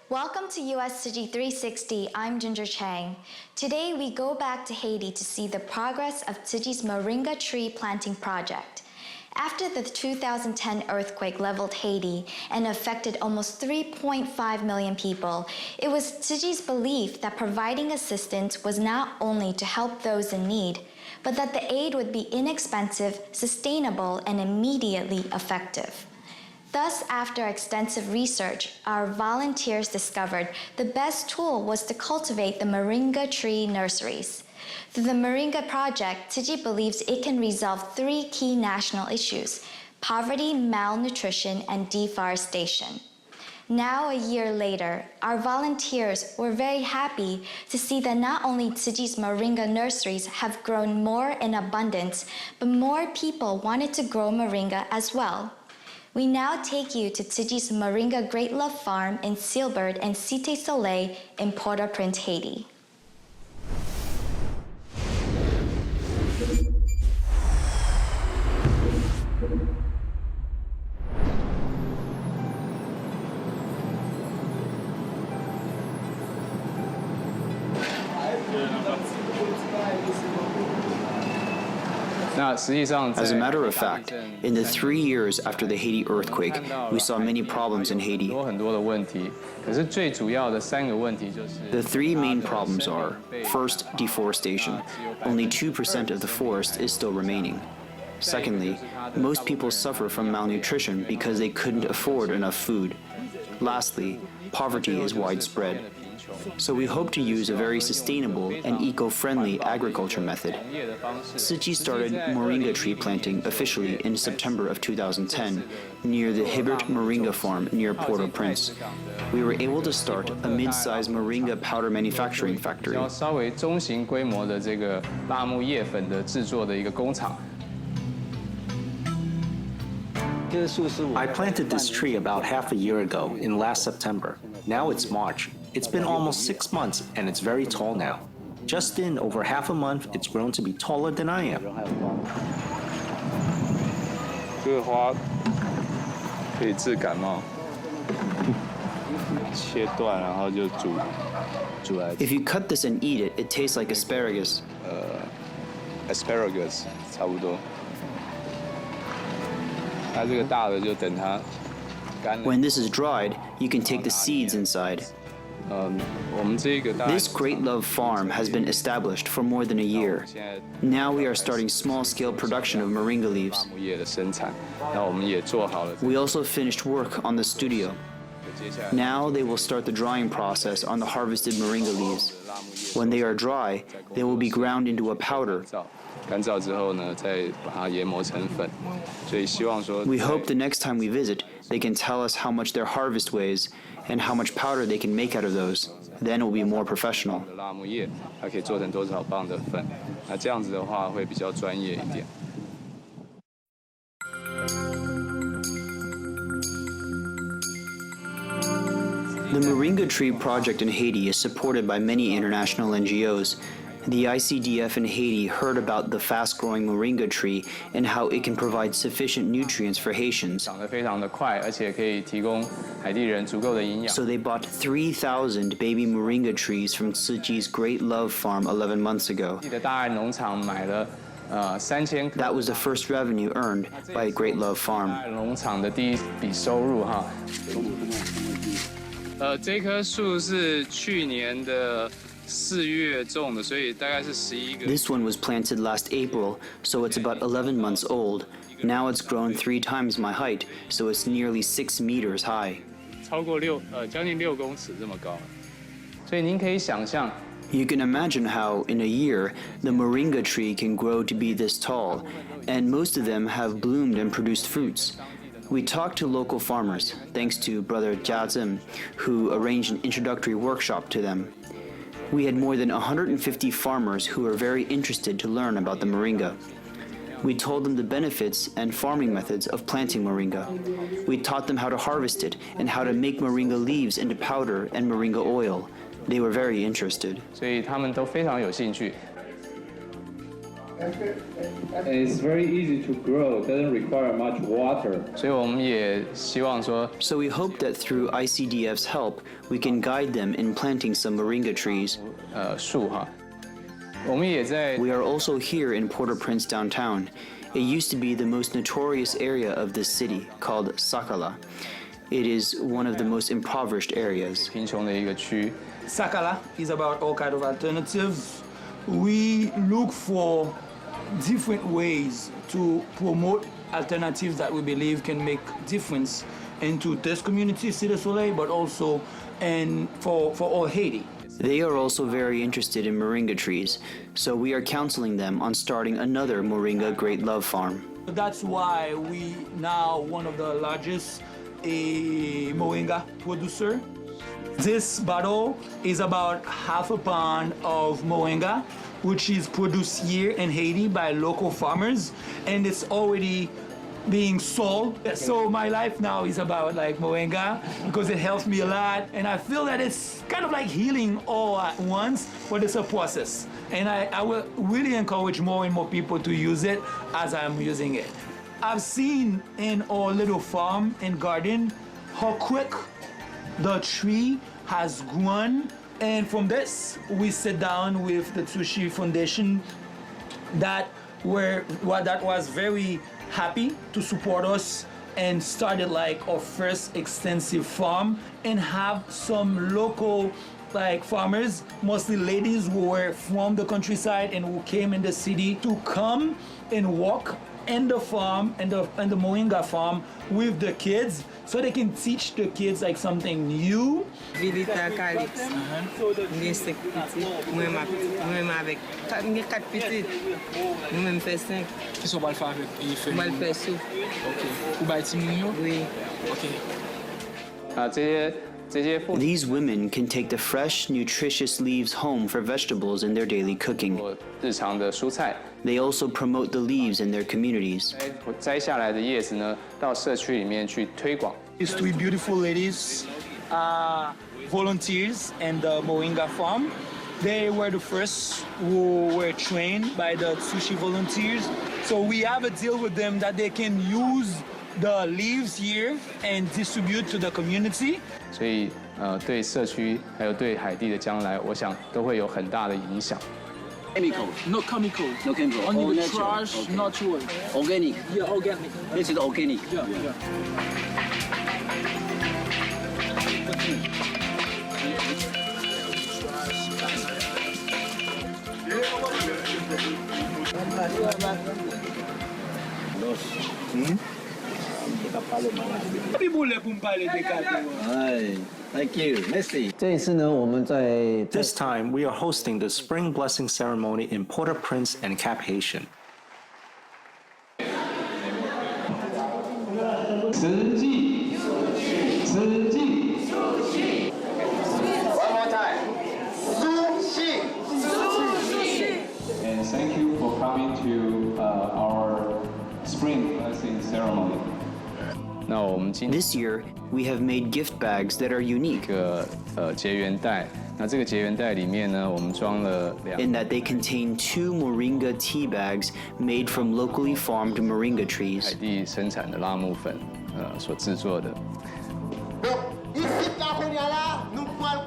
Welcome to US Tzu Chi 360. I'm Ginger Chang. Today we go back to Haiti to see the progress of Tzu Chi's moringa tree planting project. After the 2010 earthquake leveled Haiti and affected almost 3.5 million people, it was Tzu Chi's belief that providing assistance was not only to help those in need, but that the aid would be inexpensive, sustainable, and immediately effective. Thus, after extensive research, our volunteers discovered the best tool was to cultivate the moringa tree nurseries. Through the Moringa Project, Tzu Chi believes it can resolve three key national issues: poverty, malnutrition, and deforestation. Now, a year later, our volunteers were very happy to see that not only Tzu Chi's moringa nurseries have grown more in abundance, but more people wanted to grow moringa as well. We now take you to Tzu Chi's Moringa Great Love Farm in Sealbird and Cité Soleil in Port-au-Prince, Haiti. As a matter of fact, in the 3 years after the Haiti earthquake, we saw many problems in Haiti. The three main problems are, first, deforestation. Only 2% of the forest is still remaining. Secondly, most people suffer from malnutrition because they couldn't afford enough food. Lastly, poverty is widespread. So we hope to use a very sustainable and eco-friendly agriculture method. Tzu Chi started moringa tree planting officially in September of 2010 near the Hibbert Moringa Farm near Port-au-Prince. We were able to start a mid-sized moringa powder manufacturing factory. I planted this tree about half a year ago in last September. Now it's March. It's been almost 6 months and it's very tall now. Just in over half a month, it's grown to be taller than I am. If you cut this and eat it, it tastes like asparagus. Asparagus 差不多。它这个大的就等它干了。 When this is dried, you can take the seeds inside. This Great Love Farm has been established for more than a year. Now we are starting small-scale production of moringa leaves. We also finished work on the studio. Now they will start the drying process on the harvested moringa leaves. When they are dry, they will be ground into a powder. We hope the next time we visit, they can tell us how much their harvest weighs and how much powder they can make out of those. Then it will be more professional. The Moringa Tree Project in Haiti is supported by many international NGOs. The ICDF in Haiti heard about the fast-growing moringa tree and how it can provide sufficient nutrients for Haitians. So they bought 3,000 baby moringa trees from Tzu Chi's Great Love Farm 11 months ago. That was the first revenue earned by Great Love Farm. 这棵树是去年的4月种的，所以大概是11个。 This one was planted last April, so it's about 11 months old. Now it's grown 3 times my height, so it's nearly 6 meters high. 超过将近6公尺这么高。所以您可以想象。 You can imagine how, in a year, the moringa tree can grow to be this tall, and most of them have bloomed and produced fruits. We talked to local farmers, thanks to Brother Jia Zim, who arranged an introductory workshop to them. We had more than 150 farmers who were very interested to learn about the moringa. We told them the benefits and farming methods of planting moringa. We taught them how to harvest it and how to make moringa leaves into powder and moringa oil. They were very interested. 所以他们都非常有兴趣。It's very easy to grow, doesn't require much water. 所以我们也希望说， So we hope that through ICDF's help, we can guide them in planting some moringa trees. 树哈，我们也在 We are also here in Port-au-Prince downtown. It used to be the most notorious area of this city, called Sakala. It is one of the most impoverished areas. 贫穷的一个区。 Sakala is about all kind of alternatives. We look for different ways to promote alternatives that we believe can make difference into this community, Cité Soleil, but also for all Haiti. They are also very interested in moringa trees, so we are counseling them on starting another Moringa Great Love Farm. That's why we now one of the largest moringa producer. This bottle is about half a pound of moringa, which is produced here in Haiti by local farmers, and it's already being sold. So my life now is about like moringa because it helps me a lot, and I feel that it's kind of like healing all at once, but it's a process. And I will really encourage more and more people to use it as I'm using it. I've seen in our little farm and garden how quick the tree has grown, and from this we sit down with the Tzu Chi Foundation that was very happy to support us and started like our first extensive farm and have some local like farmers, mostly ladies who were from the countryside and who came in the city to come and walk in the farm and the moringa farm with the kids so they can teach the kids like something new. Vilita Calix. Neste petit. Moi avec 4 petits. Moi-même fais 5. Qui sont pas le faire avec Moi le fais sous. OK. Ou ba ti mignon? Oui. OK. 这些妇 These women can take the fresh, nutritious leaves home for vegetables in their daily cooking. 日常的蔬菜， They also promote the leaves in their communities. 摘下来的叶子呢，到社区里面去推广。 These three beautiful ladies are volunteers in the moringa farm. They were the first who were trained by the Tzu Chi volunteers. So we have a deal with them that they can use the leaves here and distribute to the community. 所以对社区还有对海地的将来，我想都会有很大的影响。 Chemical. No chemical. No chemical. Only All the natural. trash, Okay. natural. Organic. Yeah, organic. This is organic. Yeah. Thank you. Let's see. 这一次呢，我们在 This time, we are hosting the Spring Blessing Ceremony in Port-au-Prince and Cap Haitian. 慈济，慈济。 One more time. Tzu Chi. And thank you for coming to our Spring Blessing Ceremony. 那我们今 This year, we have made gift bags that are unique 个结缘袋，那这个结缘袋里面呢，我们装了in that they contain 2 moringa tea bags made from locally farmed moringa 海 trees. 地生产的拉木粉，所制作的。 Donc, ici, la première là, nous pouvons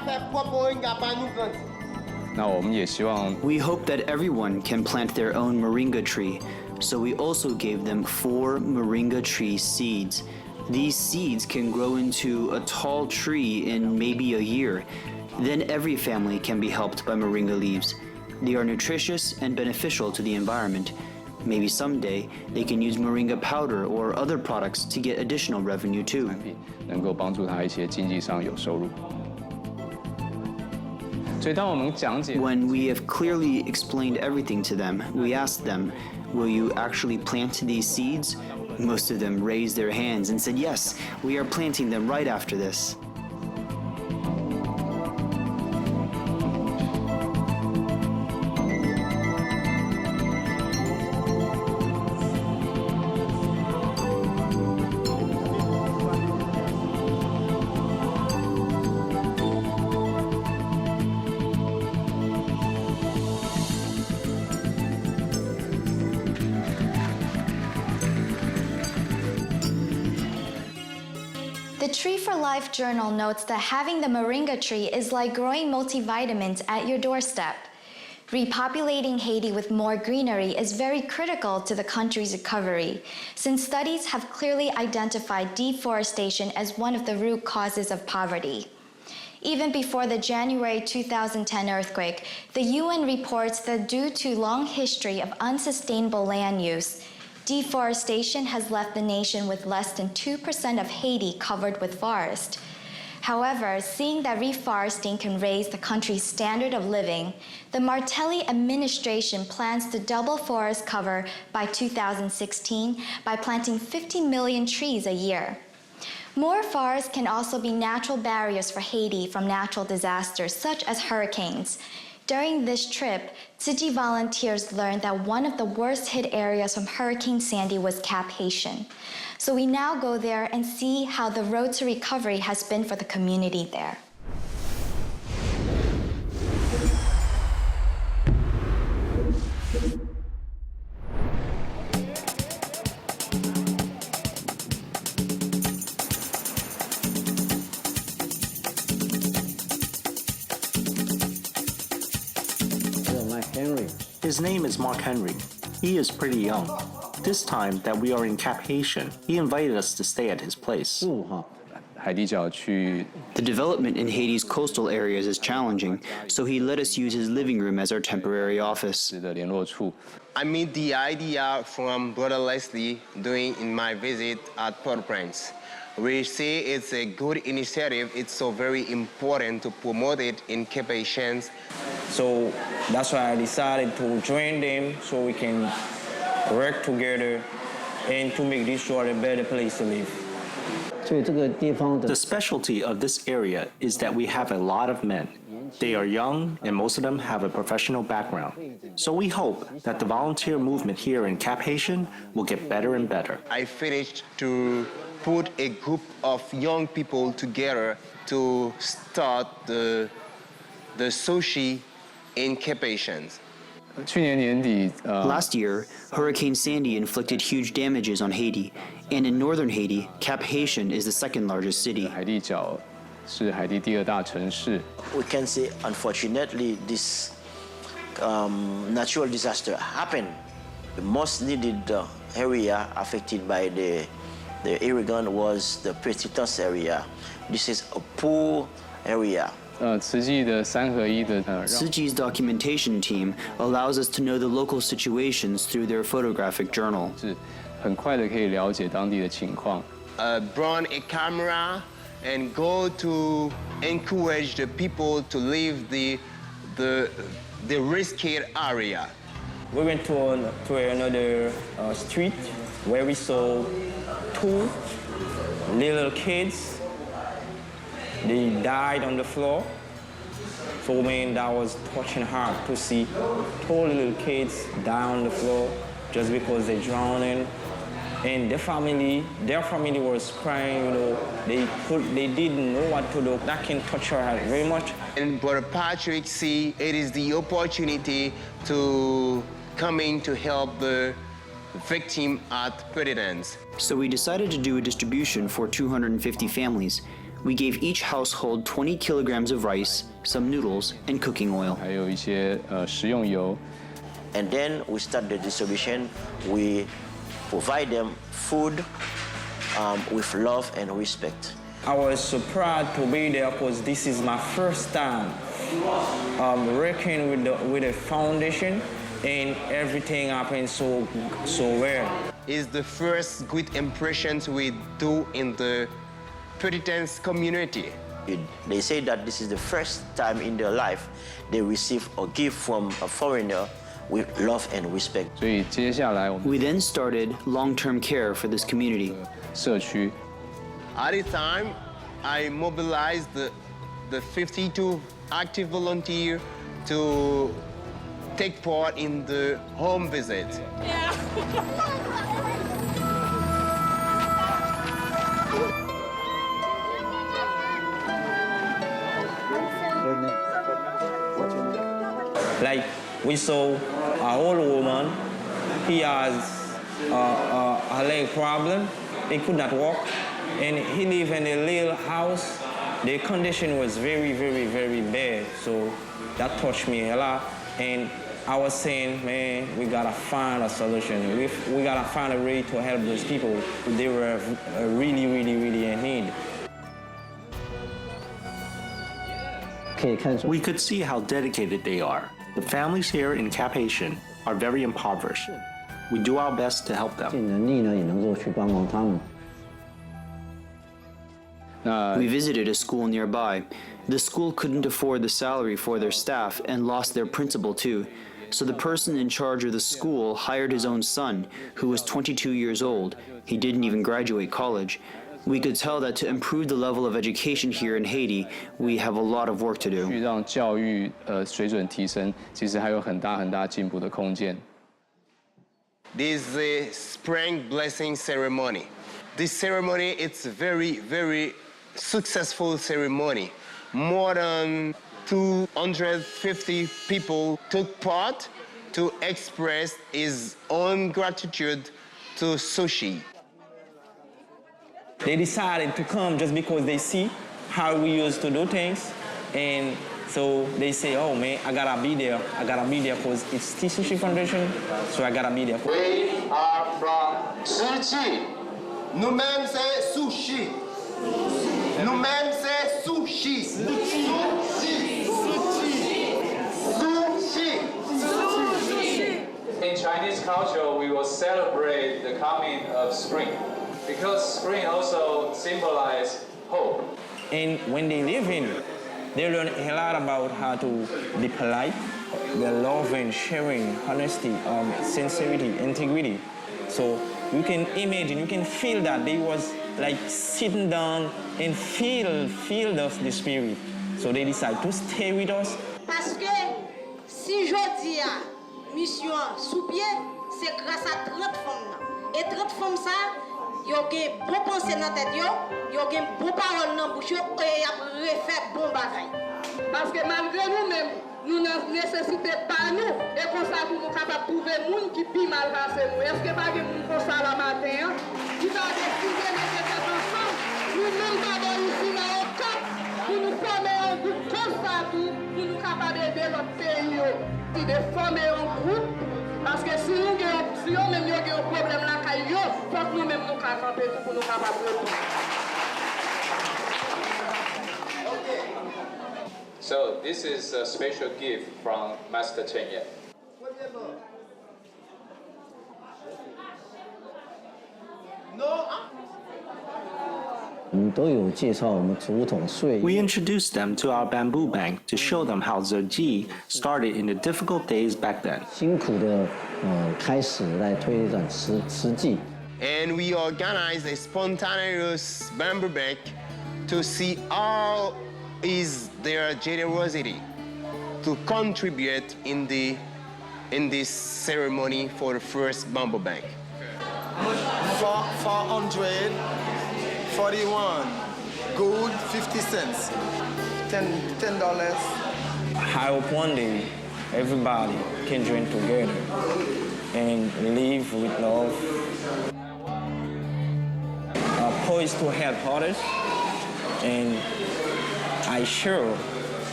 faire propre moringa par nous planter. 那我们也希望 We hope that everyone can plant their own moringa tree, so we also gave them 4 moringa tree seeds. These seeds can grow into a tall tree in maybe a year. Then every family can be helped by moringa leaves. They are nutritious and beneficial to the environment. Maybe someday they can use moringa powder or other products to get additional revenue too. 能够帮助他一些经济上有收入。所以当我们讲解 When we have clearly explained everything to them, we asked them, will you actually plant these seeds? Most of them raised their hands and said, yes, we are planting them right after this. The Tree for Life journal notes that having the moringa tree is like growing multivitamins at your doorstep. Repopulating Haiti with more greenery is very critical to the country's recovery, since studies have clearly identified deforestation as one of the root causes of poverty. Even before the January 2010 earthquake, the UN reports that due to long history of unsustainable land use, deforestation has left the nation with less than 2% of Haiti covered with forest. However, seeing that reforesting can raise the country's standard of living, the Martelly administration plans to double forest cover by 2016 by planting 50 million trees a year. More forests can also be natural barriers for Haiti from natural disasters such as hurricanes. During this trip, Tzu Chi volunteers learned that one of the worst hit areas from Hurricane Sandy was Cap Haitian. So we now go there and see how the road to recovery has been for the community there. His name is Mark Henry. He is pretty young. This time that we are in Cap Haitian, he invited us to stay at his place. The development in Haiti's coastal areas is challenging, so he let us use his living room as our temporary office. I meet the idea from Brother Leslie doing in my visit at Port-au-Prince. We see it's a good initiative. It's so very important to promote it in Cape Haitians. So that's why I decided to join them so we can work together and to make this world a better place to live. The specialty of this area is that we have a lot of men. They are young and most of them have a professional background. So we hope that the volunteer movement here in Cap Haitian will get better and better. I finished to put a group of young people together to start the Tzu Chi in Cape Haitians. Last year, Hurricane Sandy inflicted huge damages on Haiti, and in northern Haiti, Cap Haitian is the second largest city. We can say, unfortunately, this natural disaster happened. The most needed area affected by the hurricane was the Petitance area. This is a poor area. Tzu Chi's documentation team allows us to know the local situations through their photographic journal. Bring a camera and go to encourage the people to leave the risky area. We went to another street where we saw two little kids. They died on the floor. So, man, that was touching hard to see two little kids die on the floor just because they're drowning. And their family was crying, you know, they didn't know what to do. That can touch our heart very much. And Brother Patrick see it is the opportunity to come in to help the victim at Petitance. So we decided to do a distribution for 250 families. We gave each household 20 kilograms of rice, some noodles, and cooking oil. And then we start the distribution. We provide them food with love and respect. I was so proud to be there because this is my first time working with the foundation, and everything happened so well. It's the first good impressions we do in the Petitance community. They say that this is the first time in their life they receive a gift from a foreigner with love and respect. We then started long-term care for this community. At the time, I mobilized the 52 active volunteers to take part in the home visit. Like, we saw an old woman. He has a leg problem. He could not walk. And he lived in a little house. The condition was very, very, very bad. So that touched me a lot. And I was saying, man, we gotta find a solution. We gotta find a way to help those people. They were really, really, really in need. We could see how dedicated they are. The families here in Cap Haitian are very impoverished. We do our best to help them. We visited a school nearby. The school couldn't afford the salary for their staff and lost their principal too. So the person in charge of the school hired his own son, who was 22 years old. He didn't even graduate college. We could tell that to improve the level of education here in Haiti, we have a lot of work to do. 让教育水准提升，其实还有很大进步的空间。This is the Spring Blessing Ceremony. This ceremony, it's a very, very successful ceremony. More than 250 people took part to express his own gratitude to Tzu Chi. They decided to come just because they see how we used to do things. And so they say, oh man, I gotta be there because it's Tzu Chi Foundation, so I gotta be there. We are from Tzu Chi. Nous-mêmes c'est Tzu Chi. Nous-mêmes c'est Tzu Chi. Tzu Chi. In Chinese culture, we will celebrate the coming of spring because spring also symbolizes hope. And when they live in, they learn a lot about how to be polite, the love and sharing, honesty, sincerity, integrity. So you can imagine, you can feel that they was like sitting down and feel the spirit. So they decide to stay with us. Parce que si je dis à mission sous pied, c'est grâce à 30 femmes. Et 30 femmes ça, ils ont bon pensée dans la tête, ils ont bon parole dans la bouche et ils ont refait bon bagaille. Parce que malgré nous-mêmes, nous ne nécessitons pas nous et comme ça pour nous capables de trouver des gens qui pient mal passé nous. Est-ce que pas des gens comme ça la matin qui va décider de mettre ensemble, nous-mêmes d'abord ici dans le cap pour nous former un groupe comme ça pour nous capables d'aider notre pays. De former un groupe parce que si nous avons même un problème là, il faut que nous-mêmes nous camper pour nous capables de répondre. So this is a special gift from Master Chen Yan. We introduced them to our bamboo bank to show them how Tzu Chi started in the difficult days back then. And we organized a spontaneous bamboo bank to see how is their generosity to contribute in this ceremony for the first bamboo bank. 441 gold 50 cents, $10. I hope one day everybody can join together and live with love, poised to help others, and I'm sure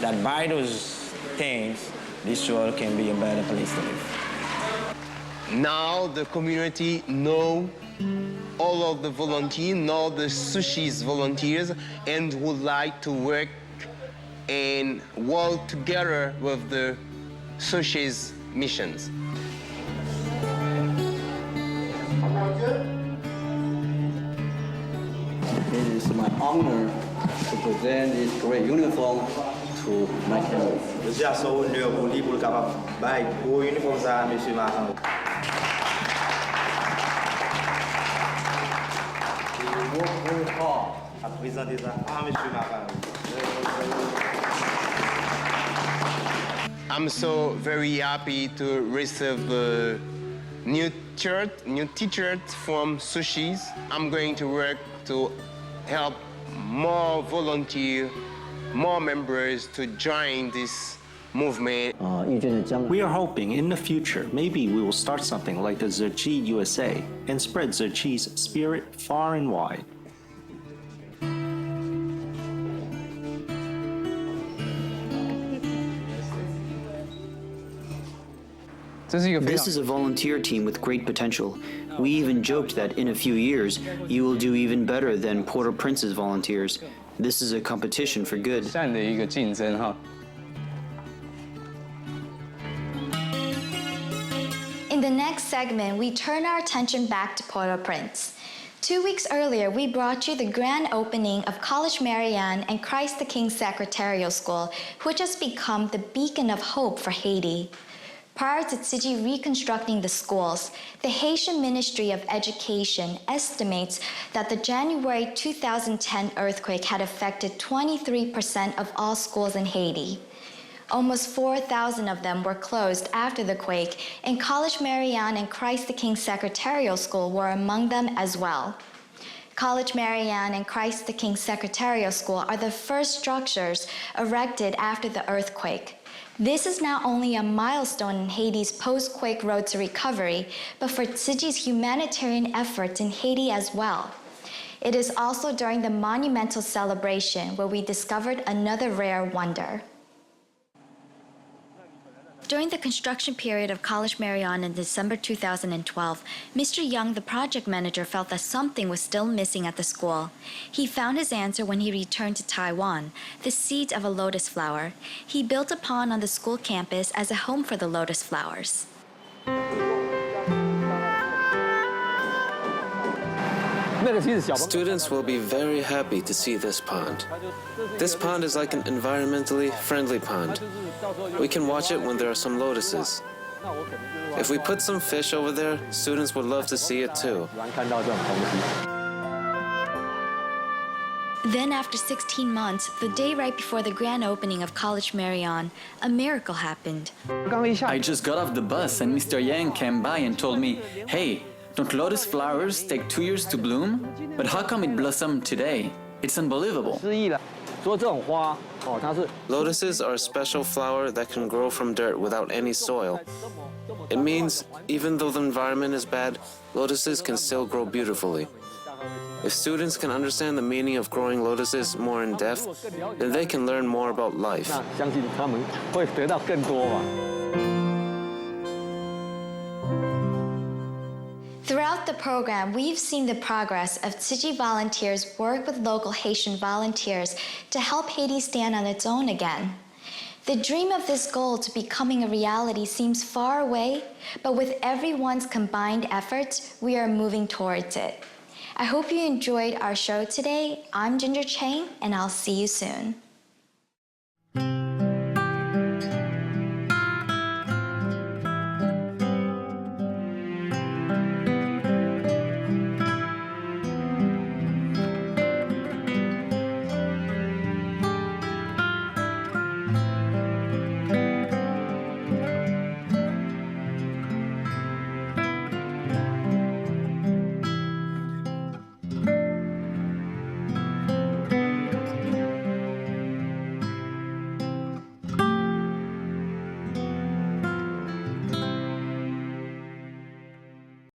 that by those things, this world can be a better place to live. Now the community know all of the volunteers, know the Tzu Chi's volunteers, and would like to work and work together with the Tzu Chi's missions. It is my honor to present this great uniform to my family. Je suis assez honneur pour lui pour le capable de pour uniforme ça monsieur Martin. We work very hard. À présenter ça à monsieur Martin. I'm so very happy to receive the new teacher from Tzu Chi's. I'm going to work to help more volunteers, more members to join this movement. We are hoping in the future, maybe we will start something like the Tzu Chi USA and spread Tzu Chi's spirit far and wide. This is a volunteer team with great potential. We even joked that in a few years, you will do even better than Port-au-Prince's volunteers. This is a competition for good. In the next segment, we turn our attention back to Port-au-Prince. 2 weeks earlier, we brought you the grand opening of College Marianne and Christ the King Secretarial School, which has become the beacon of hope for Haiti. Prior to Tzu Chi reconstructing the schools, the Haitian Ministry of Education estimates that the January 2010 earthquake had affected 23% of all schools in Haiti. Almost 4,000 of them were closed after the quake, and College Marianne and Christ the King Secretarial School were among them as well. College Marianne and Christ the King Secretarial School are the first structures erected after the earthquake. This is not only a milestone in Haiti's post-quake road to recovery, but for Tzu Chi's humanitarian efforts in Haiti as well. It is also during the monumental celebration where we discovered another rare wonder. During the construction period of College Marianne in December 2012, Mr. Young, the project manager, felt that something was still missing at the school. He found his answer when he returned to Taiwan, the seed of a lotus flower. He built a pond on the school campus as a home for the lotus flowers. Students will be very happy to see this pond. This pond is like an environmentally friendly pond. We can watch it when there are some lotuses. If we put some fish over there, students would love to see it too. Then after 16 months, the day right before the grand opening of College Marianne, a miracle happened. I just got off the bus and Mr. Yang came by and told me, "Hey, don't lotus flowers take 2 years to bloom? But how come it blossomed today? It's unbelievable." Lotuses are a special flower that can grow from dirt without any soil. It means even though the environment is bad, lotuses can still grow beautifully. If students can understand the meaning of growing lotuses more in depth, then they can learn more about life. Throughout the program, we've seen the progress of Tzu Chi volunteers work with local Haitian volunteers to help Haiti stand on its own again. The dream of this goal to becoming a reality seems far away, but with everyone's combined efforts, we are moving towards it. I hope you enjoyed our show today. I'm Ginger Chang, and I'll see you soon.